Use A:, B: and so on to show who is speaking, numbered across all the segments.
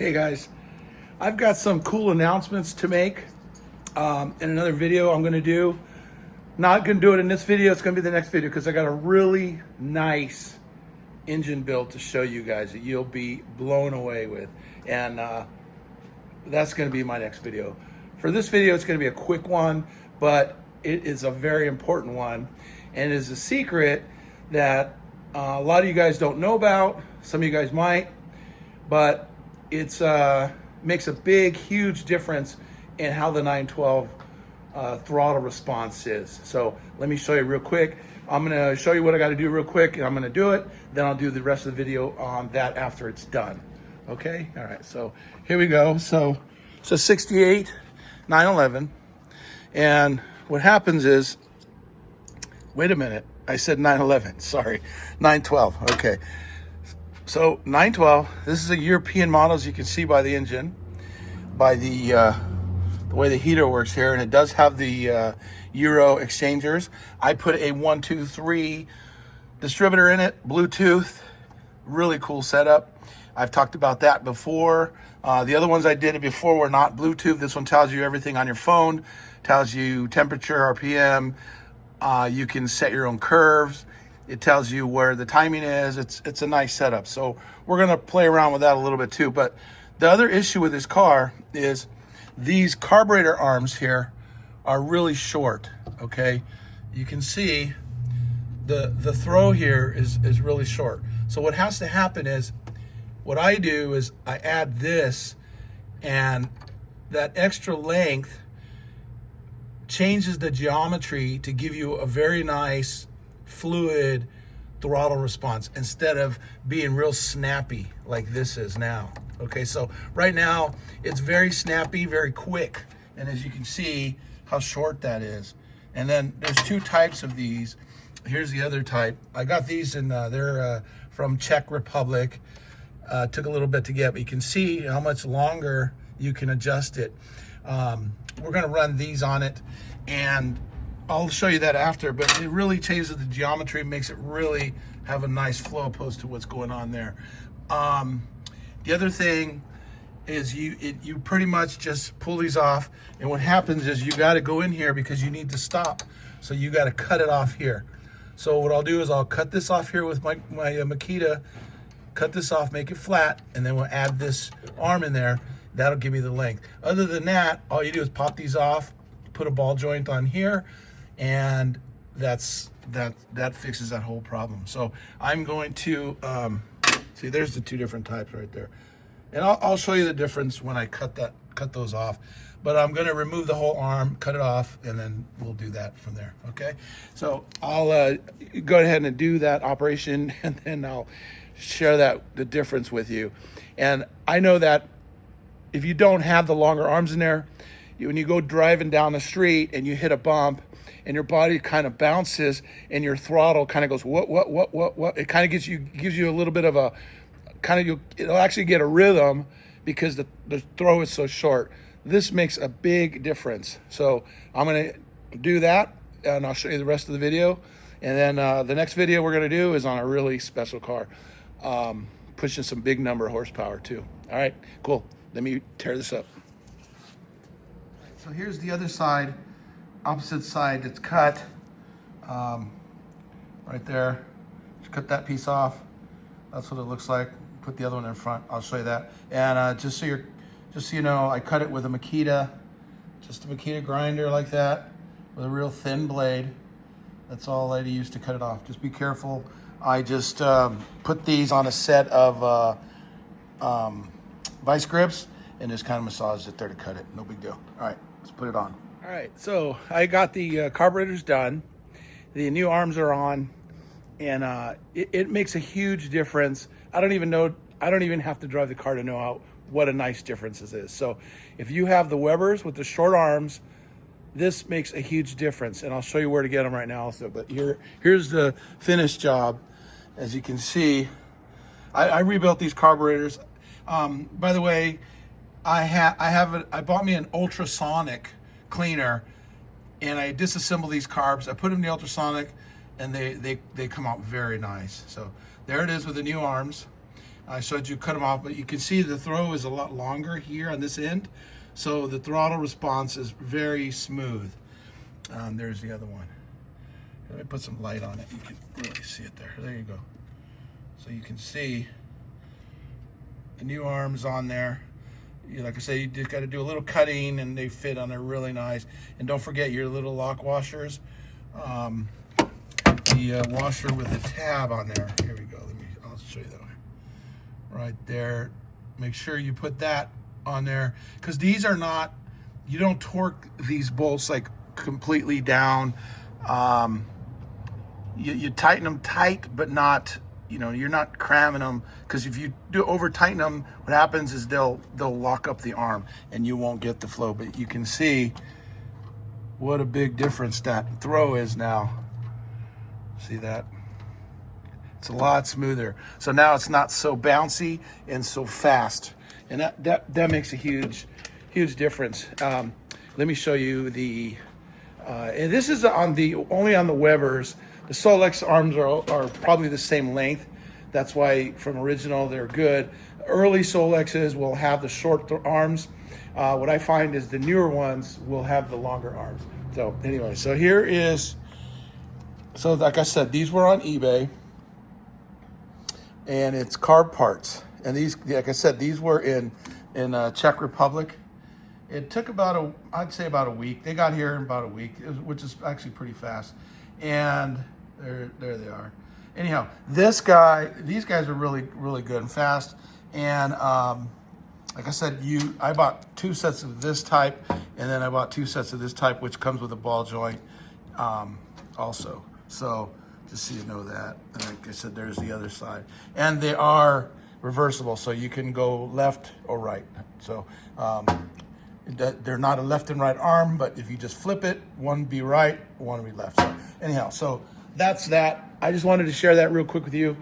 A: Hey guys, I've got some cool announcements to make in another video I'm gonna do. Not gonna do it in this video, it's gonna be the next video because I got a really nice engine build to show you guys that you'll be blown away with. And that's gonna be my next video. For this video, it's gonna be a quick one, but it is a very important one. And it is a secret that a lot of you guys don't know about, some of you guys might, but it's makes a big, huge difference in how the 912 throttle response is. So let me show you real quick. I'm gonna show you what I gotta do real quick, and I'm gonna do it. Then I'll do the rest of the video on that after it's done. Okay, all right, so here we go. So it's a 68 911, and what happens is, wait a minute, I said 911, sorry, 912, okay. So 912, this is a European model, as you can see by the engine, by the way the heater works here, and it does have the Euro exchangers. I put a 1, 2, 3 distributor in it, Bluetooth, really cool setup. I've talked about that before. The other ones I did before were not Bluetooth. This one tells you everything on your phone, tells you temperature, RPM, you can set your own curves. It tells you where the timing is. It's a nice setup. So we're gonna play around with that a little bit too. But the other issue with this car is these carburetor arms here are really short, okay? You can see the throw here is really short. So what has to happen is, what I do is I add this, and that extra length changes the geometry to give you a very nice fluid throttle response instead of being real snappy like this is now. Okay, so right now it's very snappy, very quick, and as you can see how short that is. And then there's two types of these. Here's the other type. I got these in they're from Czech Republic. Took a little bit to get, but you can see how much longer you can adjust it. We're gonna run these on it, and I'll show you that after, but it really changes the geometry, makes it really have a nice flow opposed to what's going on there. The other thing is you pretty much just pull these off, and what happens is you gotta go in here because you need to stop. So you gotta cut it off here. So what I'll do is I'll cut this off here with my Makita, cut this off, make it flat, and then we'll add this arm in there. That'll give me the length. Other than that, all you do is pop these off, put a ball joint on here, and that fixes that whole problem. So I'm going to see, there's the two different types right there, and I'll show you the difference when I cut those off. But I'm going to remove the whole arm, cut it off, and then we'll do that from there. Okay, so I'll go ahead and do that operation, and then I'll share the difference with you. And I know that if you don't have the longer arms in there, when you go driving down the street and you hit a bump and your body kind of bounces and your throttle kind of goes what, it kind of gives you a little bit of a it'll actually get a rhythm because the throw is so short. This makes a big difference. So I'm going to do that, and I'll show you the rest of the video. And then the next video we're going to do is on a really special car, pushing some big number horsepower too. All right, cool. Let me tear this up. So here's the other side, opposite side that's cut, right there. Just cut that piece off. That's what it looks like. Put the other one in front. I'll show you that. And just so you know, I cut it with a Makita, just a Makita grinder like that, with a real thin blade. That's all I use to cut it off. Just be careful. I just put these on a set of vice grips and just kind of massage it there to cut it. No big deal. All right, let's put it on. All right, so I got the carburetors done. The new arms are on, and it makes a huge difference. I don't even have to drive the car to know what a nice difference this is. So if you have the Webers with the short arms, this makes a huge difference, and I'll show you where to get them right now also. But here's the finished job. As you can see, I rebuilt these carburetors. By the way, I bought me an ultrasonic cleaner, and I disassembled these carbs. I put them in the ultrasonic, and they come out very nice. So there it is with the new arms. I showed you cut them off, but you can see the throw is a lot longer here on this end. So the throttle response is very smooth. There's the other one. Let me put some light on it. You can really see it there. There you go. So you can see the new arms on there. Like I say, you just got to do a little cutting and they fit on there really nice. And don't forget your little lock washers. The washer with the tab on there. Here we go. I'll show you that one. Right there. Make sure you put that on there, because these are not, you don't torque these bolts like completely down. You tighten them tight, but not, you're not cramming them, because if you do over tighten them, what happens is they'll lock up the arm and you won't get the flow. But you can see what a big difference that throw is now. See that? It's a lot smoother. So now it's not so bouncy and so fast. And that makes a huge difference. Let me show you the, and this is only on the Webers. The Solex arms are probably the same length. That's why from original they're good. Early Solexes will have the short arms. What I find is the newer ones will have the longer arms. So anyway, so here is, so like I said, these were on eBay, and it's carb parts. And these, like I said, these were in Czech Republic. It took I'd say about a week. They got here in about a week, which is actually pretty fast. And there they are. Anyhow, these guys are really, really good and fast. And like I said, I bought 2 sets of this type, and then I bought 2 sets of this type, which comes with a ball joint also. So just so you know that. And like I said, there's the other side. And they are reversible, so you can go left or right. So they're not a left and right arm, but if you just flip it, one be right, one be left. So anyhow, so that's that. I just wanted to share that real quick with you.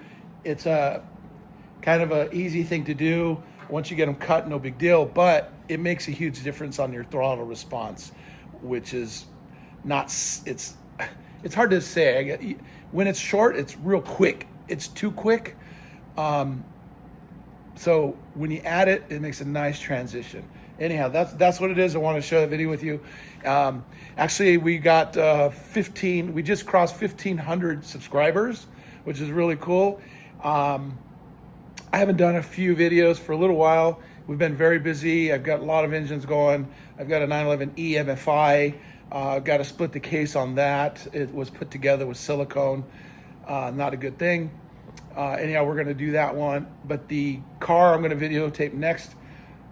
A: It's a kind of an easy thing to do. Once you get them cut, no big deal, but it makes a huge difference on your throttle response, which is not, it's hard to say. When it's short, it's real quick. It's too quick. So when you add it, it makes a nice transition. Anyhow, that's what it is. I want to share the video with you. Actually, we got we just crossed 1,500 subscribers, which is really cool. I haven't done a few videos for a little while. We've been very busy. I've got a lot of engines going. I've got a 911E MFI. I've got to split the case on that. It was put together with silicone. Not a good thing. Anyhow, we're going to do that one. But the car I'm going to videotape next,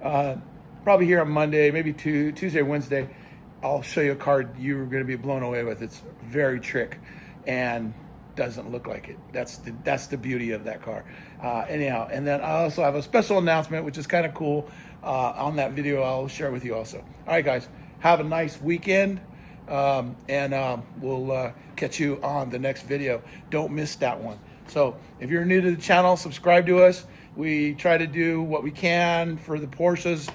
A: probably here on Monday, maybe Tuesday or Wednesday. I'll show you a car you're going to be blown away with. It's very trick and doesn't look like it. That's the beauty of that car. Anyhow, and then I also have a special announcement, which is kind of cool. On that video, I'll share with you also. All right, guys, have a nice weekend. And we'll catch you on the next video. Don't miss that one. So if you're new to the channel, subscribe to us. We try to do what we can for the Porsches.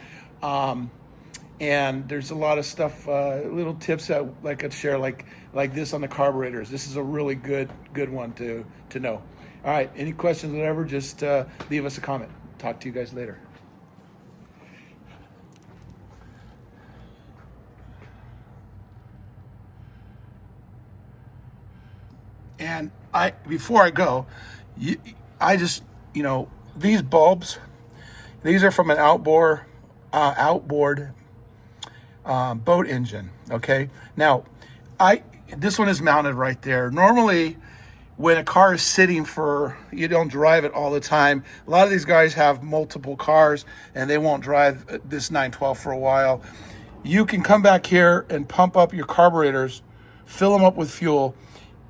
A: And there's a lot of stuff, little tips that I could share, like this on the carburetors. This is a really good one to know. All right, any questions, whatever, just leave us a comment. Talk to you guys later. And before I go, these bulbs, these are from an outboard boat engine. Okay. Now, this one is mounted right there. Normally, when a car is sitting you don't drive it all the time. A lot of these guys have multiple cars and they won't drive this 912 for a while. You can come back here and pump up your carburetors, fill them up with fuel,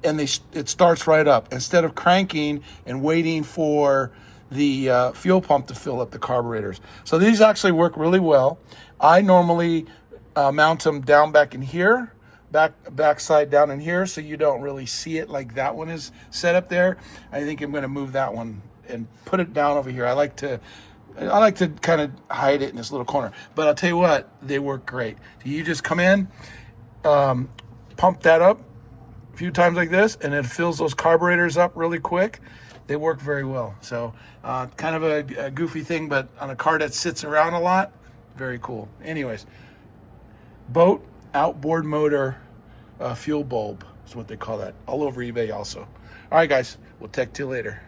A: and it starts right up instead of cranking and waiting for the fuel pump to fill up the carburetors. So these actually work really well. I normally mount them down back in here, backside down in here, so you don't really see it like that one is set up there. I think I'm going to move that one and put it down over here. I like to kind of hide it in this little corner, but I'll tell you what, they work great. You just come in, pump that up a few times like this, and it fills those carburetors up really quick. they work very well. So kind of a goofy thing, but on a car that sits around a lot, very cool. Anyways, boat outboard motor fuel bulb is what they call that. All over eBay also. All right, guys, we'll tech to you later.